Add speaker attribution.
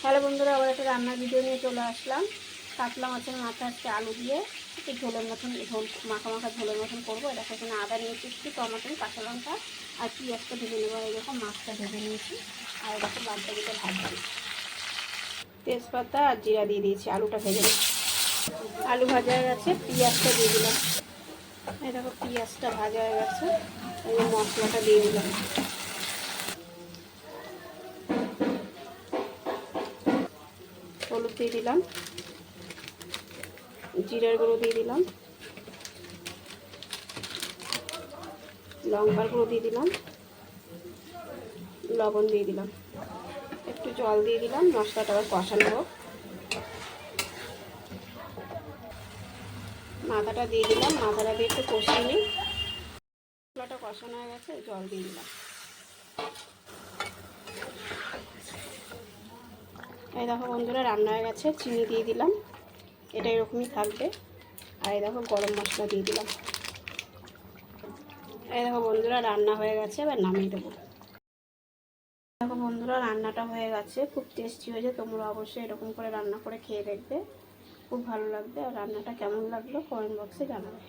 Speaker 1: Hello বন্ধুরা, আবার একটা রান্নার ভিডিও নিয়ে চলে আসলাম। কাতলা মাছের মাথা আজকে আলু দিয়ে একটু ঝোলের মতন, ঝোল মাখা মাখা ঝোলের মতন করবো। দেখো এখানে আদা নিয়েছি, একটু টমেটো, কাঁচা লঙ্কা আর পেঁয়াজটা ভেজে নেবো। এরকম মাছটা ভেজে নিয়েছি আর দেখো বাদবাকিটা ভাজছি। তেজপাতা আর জিরা দিয়ে দিয়েছি, আলুটা ভেজে নিচ্ছি। আলু ভাজা হয়ে গেছে, পেঁয়াজটা দিয়ে দিলাম। এই দেখো পেঁয়াজটা ভাজা হয়ে গেছে, এই মশলাটা দিয়ে দিলাম। হলুদ দিয়ে দিলাম, জিরার গুঁড়ো দিয়ে দিলাম, লঙ্কার গুঁড়ো দিয়ে দিলাম, লবণ দিয়ে দিলাম, একটু জল দিয়ে দিলাম। মশলাটা আবার কষানো হোক। মাথাটা দিয়ে দিলাম, মাথাটা দিয়ে একটু কষিয়ে নিই। মশলাটা কষানো হয়ে গেছে, জল দিয়ে দিলাম। এই দেখো বন্ধুরা, রান্না হয়ে গেছে। চিনি দিয়ে দিলাম, এটা এরকমই থাকবে। আর এই দেখো গরম মশলা দিয়ে দিলাম। এই দেখো বন্ধুরা, রান্না হয়ে গেছে, এবার নামিয়ে দেবো। দেখো বন্ধুরা, রান্নাটা হয়ে গেছে, খুব টেস্টি হয়েছে। তোমরা অবশ্যই এরকম করে রান্না করে খেয়ে দেখবে, খুব ভালো লাগবে। আর রান্নাটা কেমন লাগলো কমেন্ট বক্সে জানাবে।